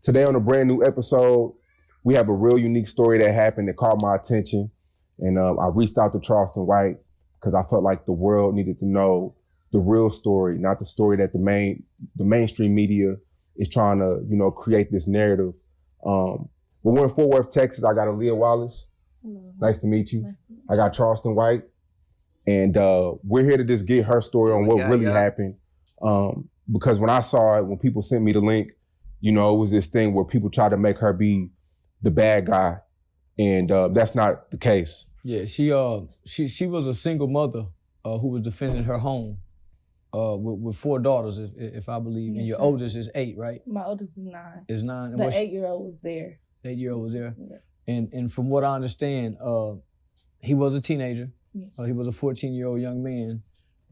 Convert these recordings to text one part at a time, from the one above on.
Today on a brand new episode, we have a real unique story that happened that caught my attention. And I reached out to Charleston White because I felt like the world needed to know the real story, not the story that the mainstream media is trying to, create this narrative. But we're in Fort Worth, Texas. I got lled Wallace. Hello. Nice to meet you. Nice to meet you. I got Charleston White. And we're here to just get her story on what really happened. Because when I saw it, when people sent me the link, it was this thing where people tried to make her be the bad guy. And that's not the case. Yeah, she was a single mother who was defending her home with 4 daughters, if I believe. Yes, and your sir. oldest is 8, right? My oldest is 9. Is 9. The 8-year-old was there. 8-year-old was there. Yeah. And from what I understand, he was a teenager. Yes. He was a 14-year-old young man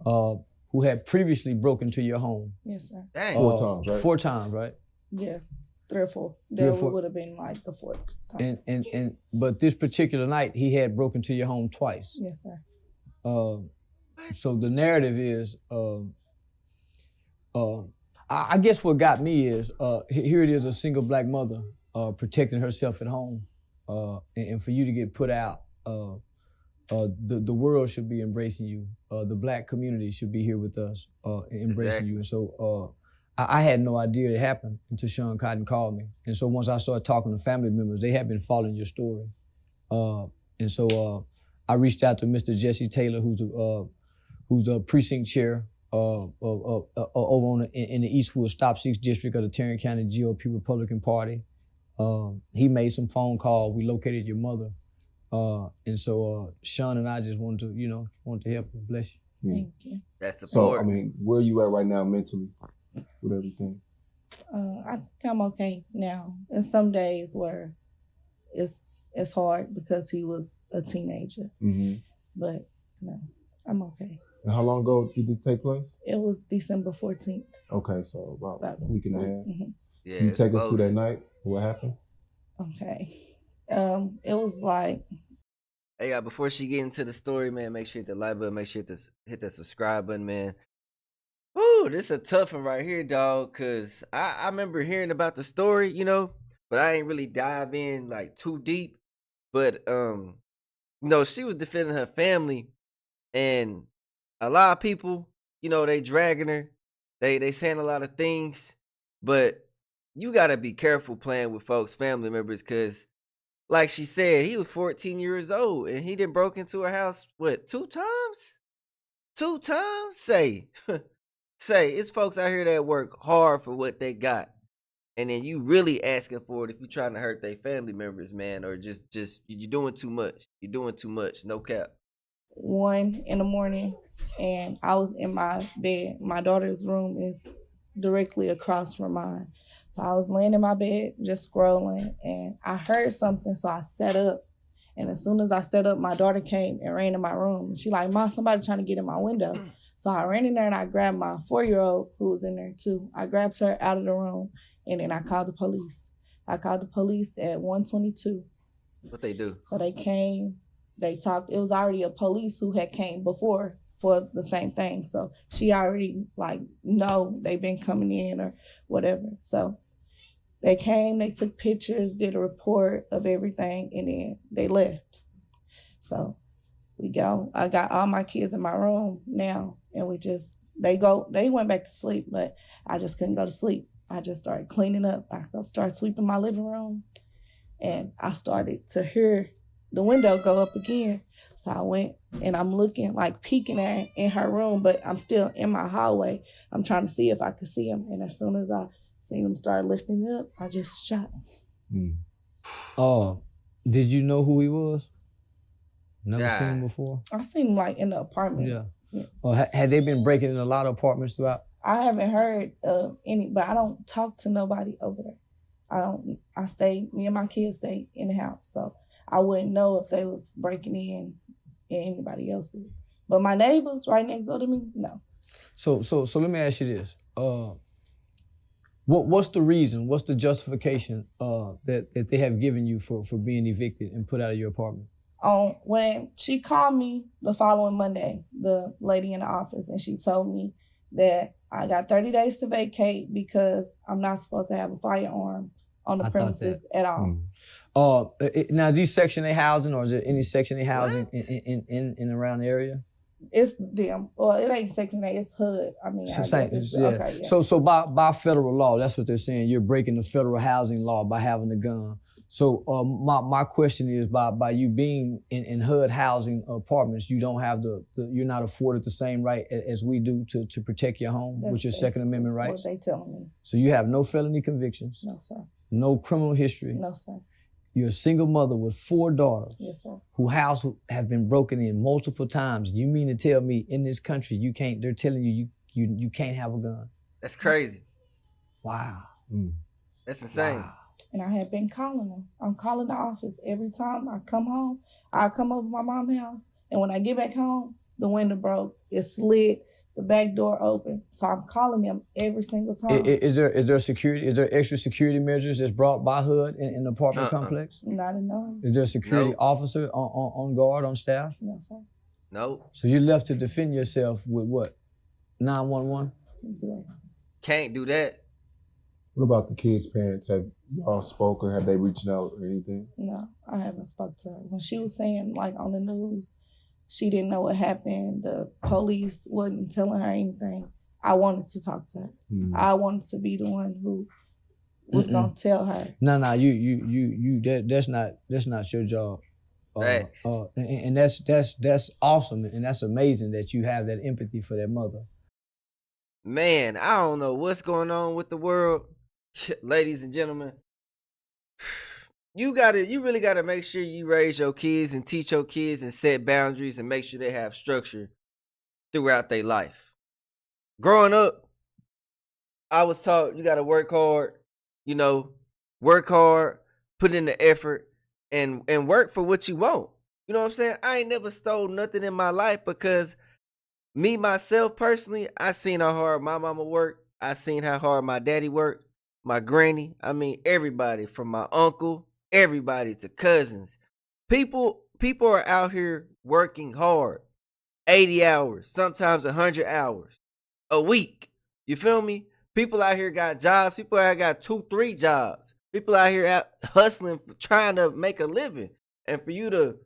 who had previously broken into your home. Yes, sir. Dang. 4 times, right? 4 times, right? Yeah, 3 or 4. 3 or That 4. would have been like the 4th time. But this particular night, he had broken into your home twice. Yes, sir. So the narrative is, I guess what got me is, here it is, a single black mother protecting herself at home. And for you to get put out, the world should be embracing you. The black community should be here with us, embracing you. And so I had no idea it happened until Sean Cotton called me. And so once I started talking to family members, they had been following your story. And so I reached out to Mr. Jesse Taylor, who's a precinct chair over in the Eastwood Stop 6 district of the Tarrant County GOP Republican Party. He made some phone call. We located your mother. And so Sean and I just wanted to help you. Bless you. Yeah. Thank you. That's So, support. where are you at right now mentally with everything? I think I'm okay now. And some days where it's hard because he was a teenager. Mm-hmm. But no, I'm okay. And how long ago did this take place? It was December 14th. Okay, so about a week and a half. Mm-hmm. Yeah, Can you it's take us close. through that night? What happened? Okay. It was like, Hey, y'all, before she get into the story, man, make sure you hit the like button, make sure you hit the subscribe button, man. Woo, this a tough one right here, dog, because I remember hearing about the story, but I ain't really dive in, like, too deep. But, she was defending her family, and a lot of people, they dragging her. They saying a lot of things, but you got to be careful playing with folks' family members, because like she said, he was 14 years old and he done broke into her house, 2 times? 2 times? Say, it's folks out here that work hard for what they got. And then you really asking for it if you're trying to hurt their family members, man, or just you're doing too much. You're doing too much, no cap. 1 in the morning, and I was in my bed. My daughter's room is directly across from mine. So I was laying in my bed, just scrolling, and I heard something, so I sat up. And as soon as I sat up, my daughter came and ran in my room. She like, Mom, somebody trying to get in my window. So I ran in there and I grabbed my 4-year-old who was in there too. I grabbed her out of the room, and then I called the police. I called the police at 1:22. What they do? So they came, they talked. It was already a police who had came before for the same thing. So she already know they've been coming in or whatever. So they came, they took pictures, did a report of everything, and then they left. So we go. I got all my kids in my room now, and they went back to sleep, but I just couldn't go to sleep. I just started cleaning up. I started sweeping my living room, and I started to hear the window go up again. So I went and I'm looking, peeking at in her room, but I'm still in my hallway. I'm trying to see if I could see him. And as soon as I seen him start lifting it up, I just shot him. Did you know who he was? Never seen him Yeah. before? I seen him in the apartment. Yeah. Had they been breaking in a lot of apartments throughout? I haven't heard of any, but I don't talk to nobody over there. Me and my kids stay in the house. So I wouldn't know if they was breaking in anybody else's. But my neighbors right next door to me, no. So let me ask you this. What's the reason, what's the justification that they have given you for being evicted and put out of your apartment? When she called me the following Monday, the lady in the office, and she told me that I got 30 days to vacate because I'm not supposed to have a firearm on the I thought premises at all. Now, these Section 8 housing, or is there any Section 8 housing What? in around the area? It's them. Well, it ain't Section 8. It's HUD. I mean, I guess it's, Yeah. okay, yeah. So by federal law, that's what they're saying. You're breaking the federal housing law by having a gun. So my question is, by you being in HUD housing apartments, you don't have you're not afforded the same right as we do to protect your home with your Second Amendment rights. What they telling me. So you have no felony convictions, No, sir. no criminal history. No, sir. You're a single mother with 4 daughters. Yes, sir. Whose house have been broken in multiple times. You mean to tell me in this country you can't? They're telling you can't have a gun. That's crazy. Wow. That's insane. Wow. And I had been calling them. I'm calling the office every time I come home. I come over my mom's house, and when I get back home, the window broke. It slid. The back door open. So I'm calling them every single time. Is there security? Is there extra security measures that's brought by HUD in the apartment complex? Not enough. Is there a security officer on guard on staff? No, sir. Nope. So you're left to defend yourself with what? 911? Yeah. Can't do that. What about the kids' parents? Have y'all spoke or have they reached out or anything? No, I haven't spoke to her. When she was saying, like, on the news, she didn't know what happened. The police wasn't telling her anything. I wanted to talk to her. I wanted to be the one who was gonna tell her. No, that's not your job. And that's awesome, and that's amazing that you have that empathy for that mother. Man, I don't know what's going on with the world. Ladies and gentlemen, you really gotta make sure you raise your kids and teach your kids and set boundaries and make sure they have structure throughout their life. Growing up, I was taught you gotta work hard, work hard, put in the effort, and work for what you want. You know what I'm saying? I ain't never stole nothing in my life because me, myself, personally, I seen how hard my mama worked. I seen how hard my daddy worked, my granny. I mean, everybody from my uncle, everybody to cousins. People are out here working hard, 80 hours, sometimes 100 hours a week. You feel me? People out here got jobs. People out here got 2-3 jobs. People out here out hustling, trying to make a living. And for you to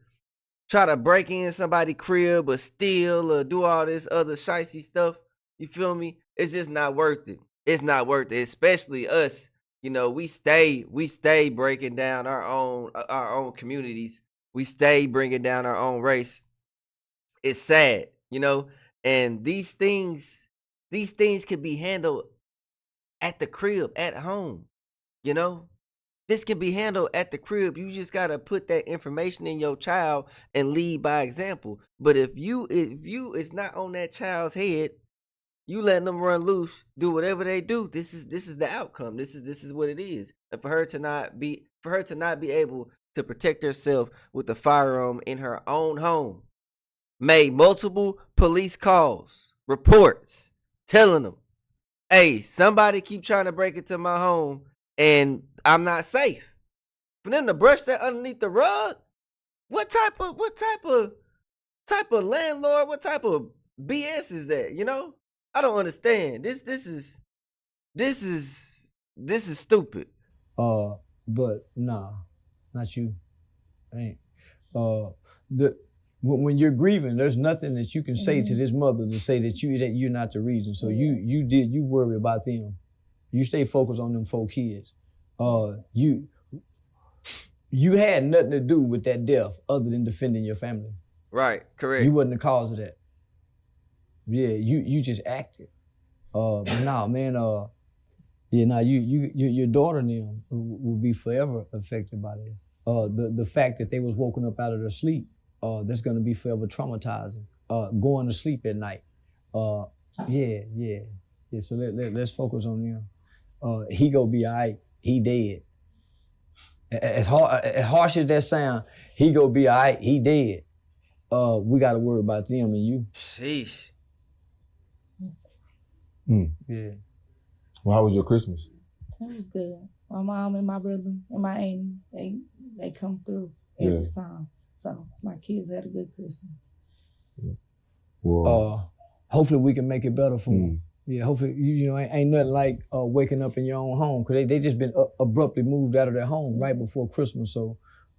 try to break in somebody's crib or steal or do all this other shicey stuff, you feel me? It's just not worth it. It's not worth it, especially us. We stay breaking down our own communities. We stay bringing down our own race. It's sad, and these things can be handled at the crib, at home, This can be handled at the crib. You just gotta put that information in your child and lead by example. But if you it's not on that child's head, you letting them run loose, do whatever they do. This is the outcome. This is what it is. And for her to not be able to protect herself with a firearm in her own home, made multiple police calls, reports, telling them, "Hey, somebody keep trying to break into my home, and I'm not safe." For them to brush that underneath the rug, what type of landlord, what type of BS is that? I don't understand. This is stupid. But nah, not you. Ain't. When you're grieving, there's nothing that you can say to this mother to say that you're not the reason. So you worry about them. You stay focused on them 4 kids. You had nothing to do with that death other than defending your family. Right, correct. You wasn't the cause of that. Yeah, you just acted. But nah, man. Your daughter and them will be forever affected by this. The fact that they was woken up out of their sleep, that's gonna be forever traumatizing. Going to sleep at night. Yeah. So let's focus on them. He gonna be all right. He dead. As harsh as that sound, he gonna be all right. He dead. We gotta worry about them and you. Sheesh. Yeah. Well, how was your Christmas? It was good. My mom and my brother and my auntie, they come through every time. So my kids had a good Christmas. Yeah. Well, Hopefully we can make it better for them. Yeah, hopefully, ain't nothing like waking up in your own home, because they just been abruptly moved out of their home right before Christmas. So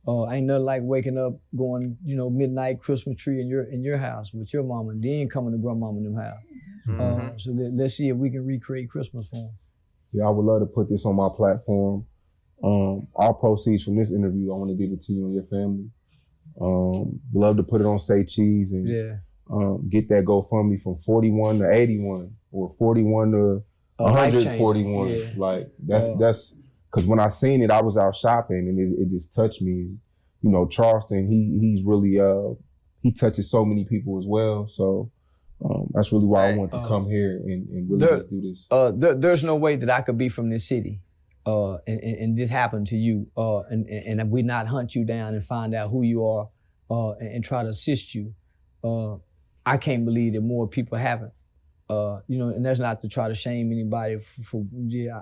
ain't nothing like waking up, going, midnight Christmas tree in your house with your mama, and then coming to grandmama and them house. So let's see if we can recreate Christmas for them. Yeah, I would love to put this on my platform. All proceeds from this interview, I want to give it to you and your family. Love to put it on Say Cheese and get that GoFundMe from 41 to 81 or 41 to 141. Yeah. Like that's because when I seen it, I was out shopping and it just touched me. Charleston, he's really he touches so many people as well. So that's really why I want to come here and really just do this. There's no way that I could be from this city and this happened to you and we not hunt you down and find out who you are and try to assist you. I can't believe that more people haven't. And that's not to try to shame anybody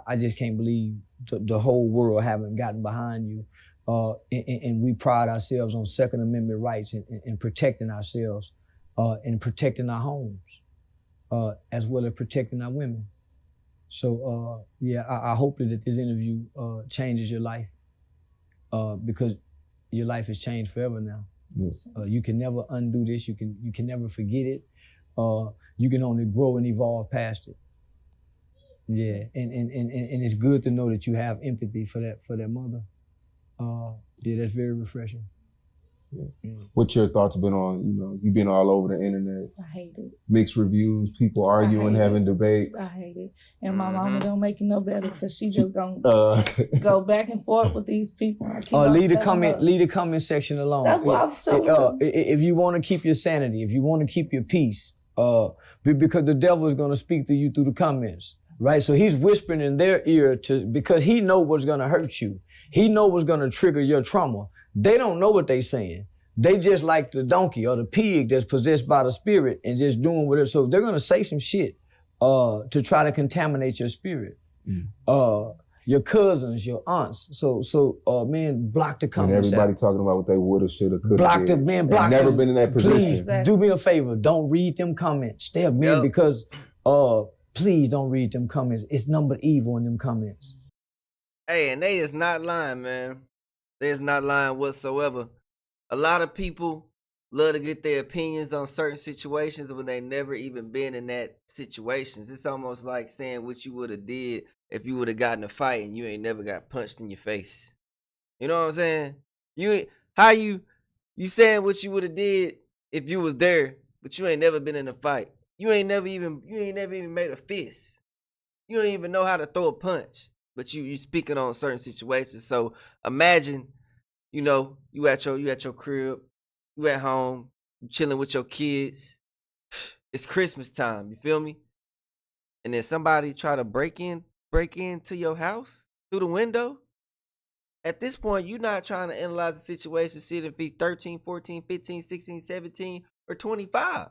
I just can't believe the whole world haven't gotten behind you. And we pride ourselves on Second Amendment rights and protecting ourselves and protecting our homes as well as protecting our women. So I hope that this interview changes your life because your life has changed forever now. Yes. You can never undo this. You can never forget it. You can only grow and evolve past it. Yeah, and it's good to know that you have empathy for that mother. That's very refreshing. Yeah. What's your thoughts been on, you've been all over the internet. I hate it. Mixed reviews, people arguing, having debates. I hate it. And my mama don't make it no better because she just gonna go back and forth with these people. Leave the comment section alone. That's what I'm saying. If you want to keep your sanity, if you want to keep your peace, because the devil is gonna speak to you through the comments, right? So he's whispering in their ear because he know what's gonna hurt you. He know what's gonna trigger your trauma. They don't know what they saying. They just like the donkey or the pig that's possessed by the spirit and just doing whatever. So they're gonna say some shit to try to contaminate your spirit. Your cousins, your aunts. So man, block the comments. And everybody talking about what they woulda, shoulda, coulda. Block them, man. Block never them. Been in that position. Please do me a favor. Don't read them comments. Stay up, man, because please don't read them comments. It's nothing but evil in them comments. Hey, and they is not lying, man. They is not lying whatsoever. A lot of people love to get their opinions on certain situations when they never even been in that situations. It's almost like saying what you would have did if you would have gotten a fight and you ain't never got punched in your face. You know what I'm saying? You saying what you would have did if you was there, but you ain't never been in a fight. You ain't never even made a fist. You don't even know how to throw a punch. But you speaking on certain situations. So imagine, you at your crib, you at home, you chilling with your kids. It's Christmas time, you feel me? And then somebody try to break into your house through the window. At this point, you're not trying to analyze the situation, see if it be 13, 14, 15, 16, 17, or 25.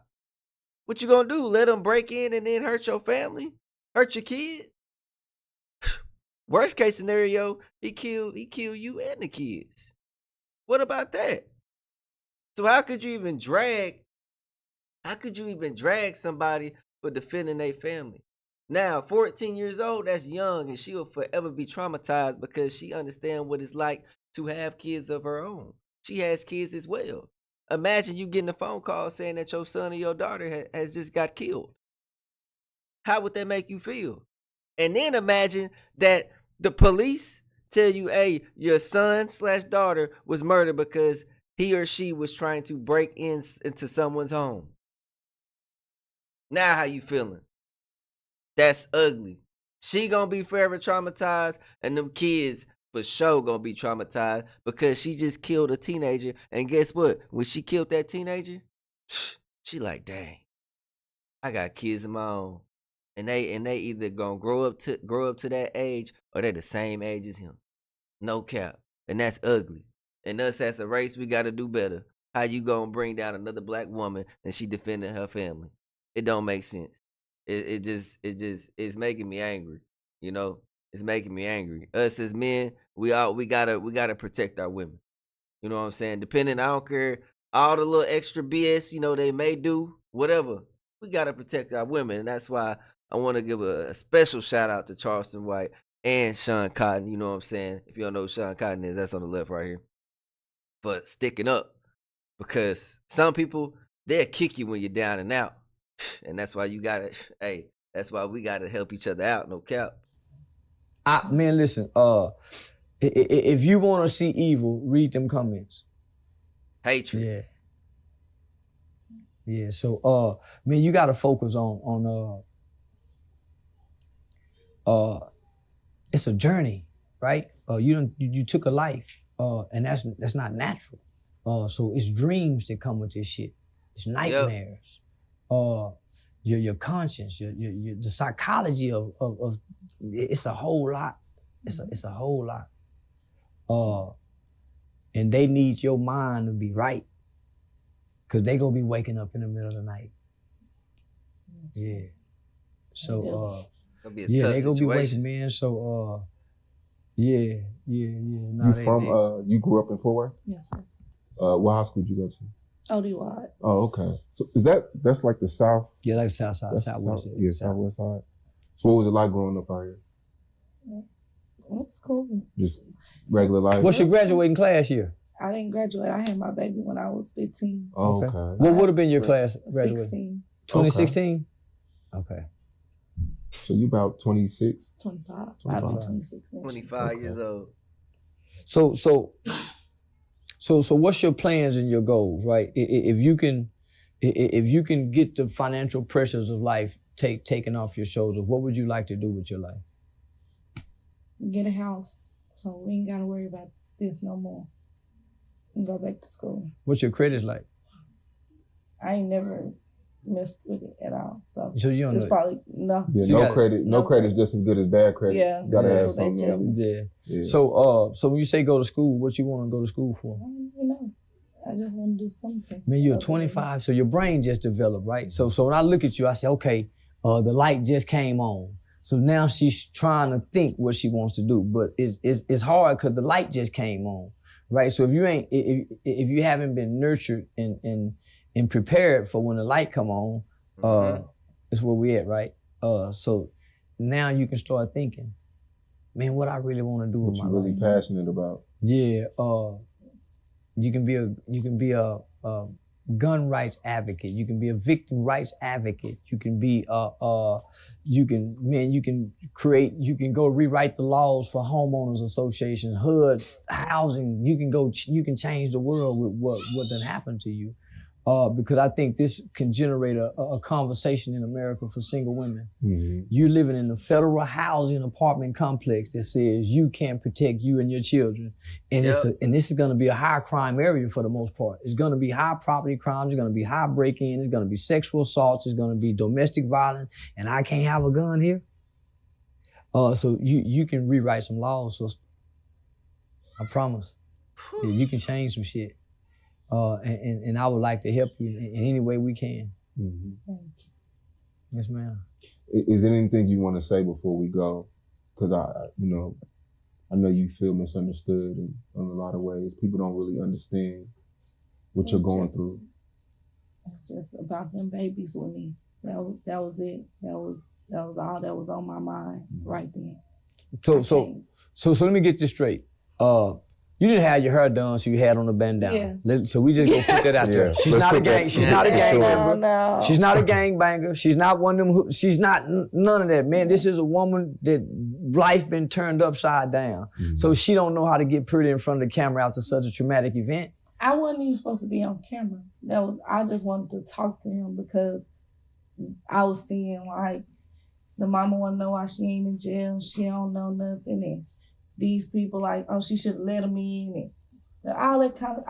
What you gonna do? Let them break in and then hurt your family? Hurt your kids? Worst case scenario, he kill you and the kids. What about that? So how could you even drag somebody for defending their family? Now, 14 years old, that's young, and she will forever be traumatized because she understands what it's like to have kids of her own. She has kids as well. Imagine you getting a phone call saying that your son or your daughter has just got killed. How would that make you feel? And then imagine that the police tell you, hey, your son/daughter was murdered because he or she was trying to break into someone's home. Now how you feeling? That's ugly. She gonna be forever traumatized, and them kids for sure gonna be traumatized because she just killed a teenager. And guess what? When she killed that teenager, she like, dang, I got kids of my own. And they either gonna grow up to that age or they the same age as him. No cap. And that's ugly. And us as a race, we gotta do better. How you gonna bring down another black woman and she defending her family? It don't make sense. It's making me angry. It's making me angry. Us as men, we gotta protect our women. You know what I'm saying? I don't care all the little extra BS, they may do, whatever. We gotta protect our women, and that's why I want to give a special shout out to Charleston White and Sean Cotton. You know what I'm saying? If you don't know who Sean Cotton is, that's on the left right here. For sticking up. Because some people, they'll kick you when you're down and out. And that's why you gotta, hey, that's why we gotta help each other out, no cap. Man, listen, if you want to see evil, read them comments. Hatred. Yeah. Yeah, so man, you gotta focus on it's a journey, right? You took a life, and that's not natural. So it's dreams that come with this shit. It's nightmares. Your conscience, your the psychology of it's a whole lot. It's a whole lot. And they need your mind to be right. Cause they gonna be waking up in the middle of the night. Yeah. So yeah, they gonna be waking, man. So yeah. Nah, you grew up in Fort Worth? Yes, sir. What high school did you go to? OD-Wide. Oh, okay. So that's like the south? Yeah, like south side, southwest. Yeah, southwest side. So what was it like growing up out here? It's cool. Just regular life? What's your graduating class year? I didn't graduate. I had my baby when I was 15. Oh, okay. What would have been your class graduating? 16. 2016? Okay. So you about 26? 25. I'll be 26 next 25 Okay. years old. So what's your plans and your goals, right? If you can get the financial pressures of life taken off your shoulders, what would you like to do with your life? Get a house, so we ain't gotta worry about this no more. And go back to school. What's your credit like? I ain't never messed with it at all. So You don't it's know. probably no. Yeah, So you gotta- credit. No credit's just as good as bad credit. Yeah, You gotta that's have what they something. tell me. Yeah. Yeah. So when you say go to school, what you want to go to school for? I don't even know. I just want to do something. Man, you're other than- 25, so your brain just developed, right? So when I look at you, I say, okay, the light just came on. So now she's trying to think what she wants to do, but it's hard because the light just came on, right? So if you haven't been nurtured and prepared for when the light come on, it's where we at, right? So now you can start thinking, man, what I really want to do What with you my really life. passionate about. Yeah, you can be a gun rights advocate. You can be a victim rights advocate. You can be you can go rewrite the laws for homeowners association, HUD, housing. You can change the world with what done happened to you. Because I think this can generate a conversation in America for single women. Mm-hmm. You living in a federal housing apartment complex that says you can't protect you and your children. And and this is gonna be a high crime area for the most part. It's gonna be high property crimes, it's gonna be high break-in, it's gonna be sexual assaults, it's gonna be domestic violence, and I can't have a gun here. So you can rewrite some laws, sister. I promise. Yeah, you can change some shit. And I would like to help you in any way we can. Mm-hmm. Thank you. Yes, ma'am. Is there anything you want to say before we go? Because I know you feel misunderstood in a lot of ways. People don't really understand what you're going through. It's just about them babies with me. That was it. That was all that was on my mind right then. So let me get this straight. You didn't have your hair done, so you had on the bandana. Yeah. So we just gonna put that out there. Yeah. She's Let's not a put that- gang. She's not a gang member. No. She's not a gangbanger. She's not one of them. She's not none of that, man. This is a woman that life been turned upside down. Mm-hmm. So she don't know how to get pretty in front of the camera after such a traumatic event. I wasn't even supposed to be on camera. I just wanted to talk to him because I was seeing like the mama wanna know why she ain't in jail. She don't know nothing, and these people like, oh, she should have let him in, and all that kind of.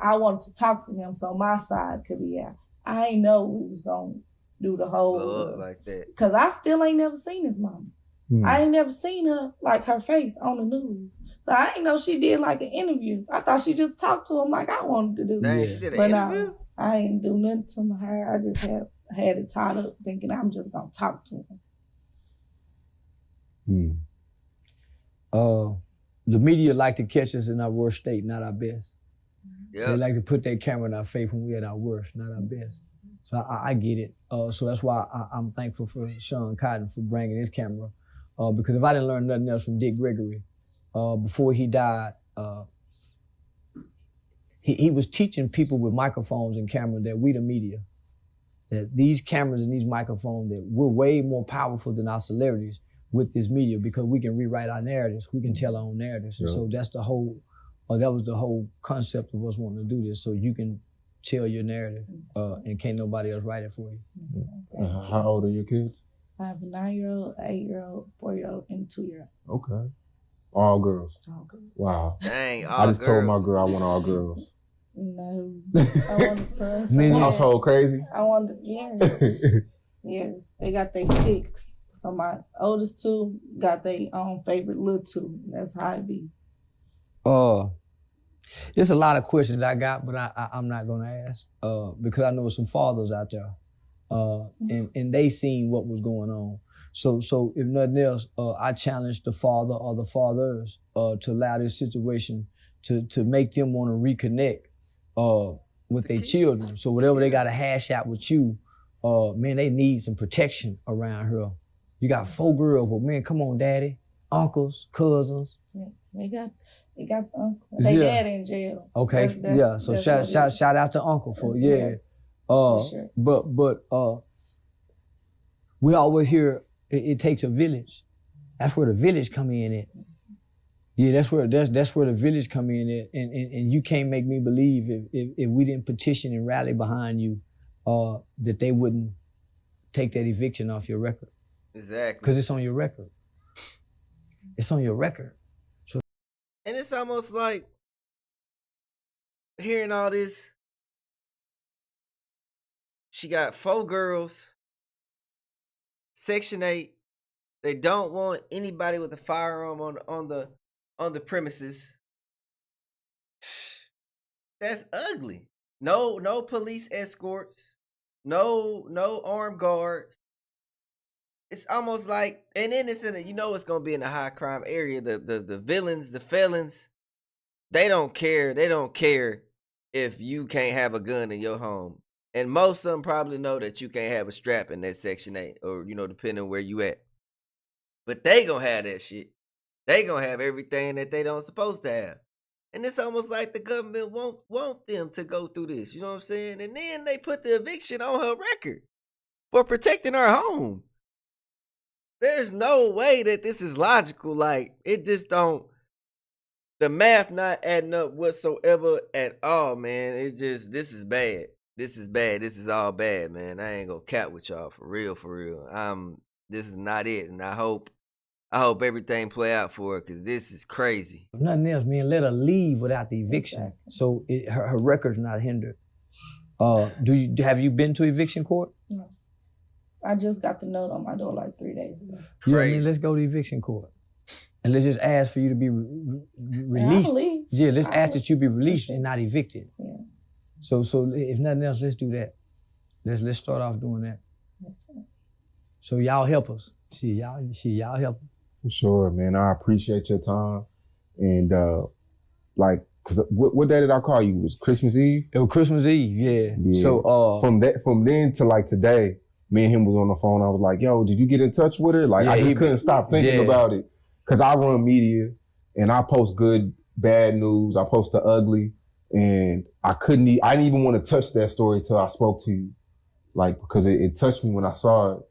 I wanted to talk to him so my side could be out. I ain't know we was gonna do the whole Blow up like that. cause I still ain't never seen his mama. Mm-hmm. I ain't never seen her like her face on the news. So I ain't know she did like an interview. I thought she just talked to him like I wanted to do. Dang, Yeah. she did an But interview? I ain't do nothing to her. I just had it tied up thinking I'm just gonna talk to him. Mm. The media like to catch us in our worst state, not our best. So they Yep. like to put that camera in our face when we're at our worst, not our best. So I get it. So that's why I'm thankful for Sean Cotton for bringing his camera. Because if I didn't learn nothing else from Dick Gregory, before he died, he was teaching people with microphones and cameras that we the media, that these cameras and these microphones, that we're way more powerful than our celebrities with this media because we can rewrite our narratives. We can tell our own narratives. And so that's the whole, that was the whole concept of us wanting to do this. So you can tell your narrative and can't nobody else write it for you. How old are your kids? I have a 9-year-old, 8-year-old, 4-year-old, and 2-year-old. Okay. All girls. All girls. Wow. Dang, all I just told girls. my girl I want all girls. No, I want a son. So Mean bad. household crazy? I want yes, they got their picks. So my oldest two got their own favorite little two. That's how it be. There's a lot of questions I got, but I'm not gonna ask because I know some fathers out there, and they seen what was going on. So if nothing else, I challenge the father or the fathers to allow this situation to make them want to reconnect with their children. So whatever they got to hash out with you, man, they need some protection around here. You got 4 girls, but man, come on, daddy, uncles, cousins. Yeah, they got the uncle. They dad in jail. Okay, That's So what shout out to uncle for Yes, for sure. But we always hear it takes a village. That's where the village come in at. Yeah, that's where the village come in at. And you can't make me believe if we didn't petition and rally behind you, that they wouldn't take that eviction off your record. Exactly. Because it's on your record. It's on your record. So, and it's almost like hearing all this. She got 4 girls. Section 8. They don't want anybody with a firearm on the premises. That's ugly. No police escorts. No armed guards. It's almost like, and then it's it's gonna be in a high crime area. The villains, the felons, they don't care. They don't care if you can't have a gun in your home. And most of them probably know that you can't have a strap in that Section 8, or depending on where you at. But they gonna have that shit. They gonna have everything that they don't supposed to have. And it's almost like the government won't want them to go through this. You know what I'm saying? And then they put the eviction on her record for protecting her home. There's no way that this is logical. Like, it just don't, the math not adding up whatsoever at all, man. This is bad. This is bad. This is all bad, man. I ain't gonna cap with y'all for real. This is not it. And I hope everything play out for her, because this is crazy. if nothing else, man, let her leave without the eviction. Exactly. So her record's not hindered. Have you been to eviction court? No. I just got the note on my door like 3 days ago. Yeah, Crazy. man, let's go to eviction court. And let's just ask for you to be released. leave. Yeah, let's I'll ask leave. that you be released and not evicted. Yeah. So if nothing else, let's do that. Let's start off doing that. Yes, sir. So y'all help us. Y'all help us. For sure, man. I appreciate your time. And cause what day did I call you? It was Christmas Eve? It was Christmas Eve, yeah. So from then to like today, me and him was on the phone. I was like, yo, did you get in touch with her? Like, Yeah, I just couldn't stop thinking about it. Cause I run media and I post good, bad news. I post the ugly, and I didn't even want to touch that story till I spoke to you. Like, because it touched me when I saw it.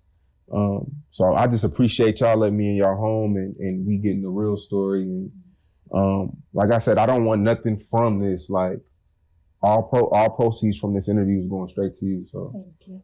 So I just appreciate y'all letting me in y'all home and we getting the real story. And like I said, I don't want nothing from this. Like, all proceeds from this interview is going straight to you. So Thank you.